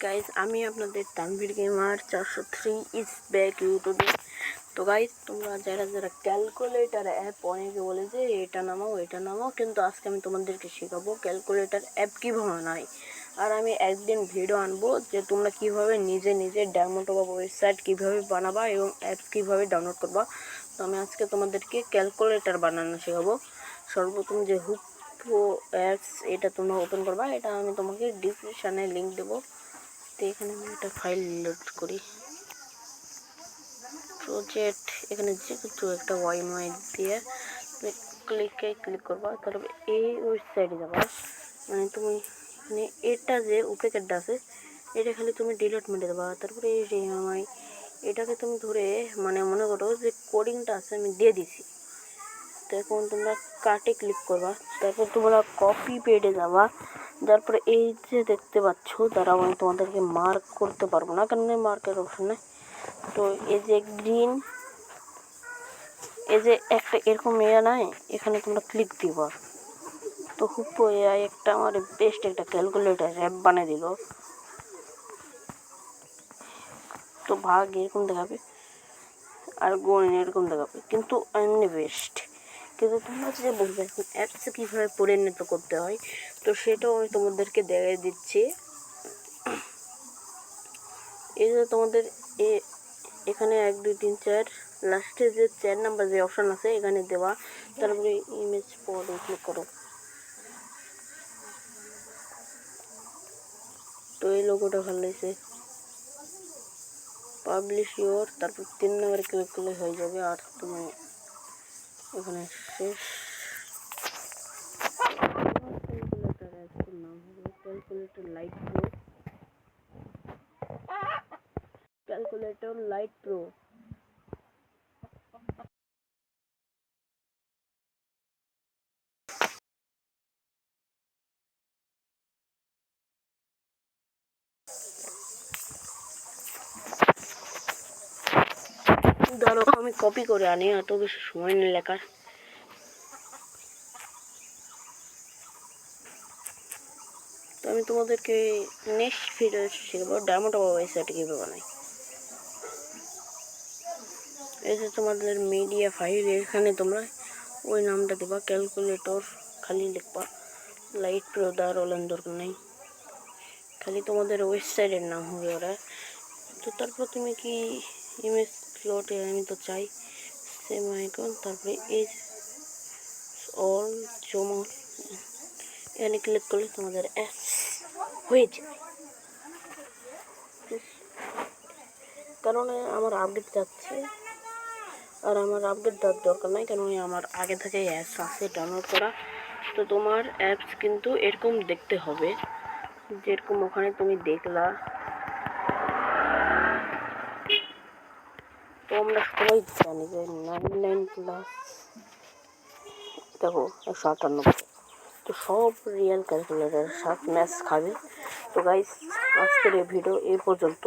Guys, আমি আপনাদের Tanvir gamer 403 is back ইউটিউবে। তো গাইজ, তোমরা যারা যারা ক্যালকুলেটার অ্যাপ অনেকে বলে যে এটা নামাও, কিন্তু আজকে আমি তোমাদেরকে শেখাবো ক্যালকুলেটার অ্যাপ কীভাবে বানায়। আর আমি একদিন ভিডিও আনবো যে তোমরা কীভাবে নিজে নিজে ডেমো বা ওয়েবসাইট কীভাবে বানাবা এবং অ্যাপস কীভাবে ডাউনলোড করবা। তো আমি আজকে তোমাদেরকে ক্যালকুলেটার বানানো শেখাবো। সর্বপ্রথম যে হুক অ্যাপস এটা তোমরা ওপেন করবা, এটা আমি তোমাকে ডিসক্রিপশানে লিঙ্ক দেবো। তো এখানে আমি একটা ফাইল লোড করি, প্রজেক্ট, এখানে যে কিছু একটা ওয়াই দিয়ে ক্লিক করবা, তারপরে এই ওয়েবসাইটে যাবা। মানে তুমি মানে এটা যে উপেকেটটা আছে এটা খালি তুমি ডিলিট মেরে দেবা। তারপরে এই এটাকে তুমি ধরে মানে মনে করো যে কোডিংটা আছে আমি দিয়ে দিছি। তো এখন তোমরা কাটে ক্লিক করবা, তারপর তোমরা কপি পেডে যাবা। তারপরে এই যে দেখতে পাচ্ছ, তারাও আমি তোমাদেরকে মার্ক করতে পারবো না, কারণ মার্কের অপশন নেই। তো এই যে গ্রিন, এই যে একটা এরকম নাই, এখানে তোমরা ক্লিক দিবা। তো হুপো এআই একটা আমার বেস্ট একটা ক্যালকুলেটার অ্যাপ বানিয়ে দিল। তো ভাগ এরকম দেখাবে আর গুণ এরকম দেখাবে, কিন্তু এমনি বেস্ট। কিন্তু তোমরা যে বলবে এখন অ্যাপসে কীভাবে পরিণত করতে হয়, তো সেটাও আমি তোমাদেরকে দেখিয়ে দিচ্ছি। এই যে তোমাদের এখানে 1 2 3 4 লাস্টে যে 4 নাম্বার যে অপশান আছে এখানে দেওয়া। তারপরে ইমেজ পরে ক্লিক করো। তো এই লোগোটা ভালো লাগছে, পাবলিশ ইওর, তারপর 3 নম্বরে ক্লিক করলে হয়ে যাবে। আর তুমি এখানে শেষ। ক্যালকুলেটার অ্যাপের নাম হলো ক্যালকুলেটর লাইট প্রো। ধরো আমি কপি করে আনি, এত বেশি সময় নেই লেখার। তো আমি তোমাদেরকে নেক্সট ভিডিও শেখাবো ডায়মন্ড ওয়েবসাইট কীভাবে বানাই। এই যে তোমাদের মিডিয়া ফাইল, এখানে তোমরা ওই নামটা দেবা, ক্যালকুলেটর খালি লিখবা, লাইট প্রো দেওয়ার দরকার নেই, খালি তোমাদের ওয়েবসাইটের নাম হবে ওরা। তো তারপর তুমি কি ইমেজ ফ্লোটে আমি তো চাই সেম আইকন, তারপরে এই অল জমা, এখানে ক্লিক করলে তোমাদের অ্যাপস হয়ে যায়। কারণ আমার আপডেট যাচ্ছে, আর আমার আপডেট দেওয়ার দরকার নাই, কারণ আমার আগে থেকে অ্যাপস আছে ডাউনলোড করা। তো তোমার অ্যাপস কিন্তু এরকম দেখতে হবে, যেরকম ওখানে তুমি দেখলা। তো আমরা সবাই জানি যে 99+ দেখো 198, তো সব রিয়েল ক্যালকুলেটার 7 ম্যাচ খাবে। তো গাইস, আজকের এই ভিডিও এই পর্যন্ত।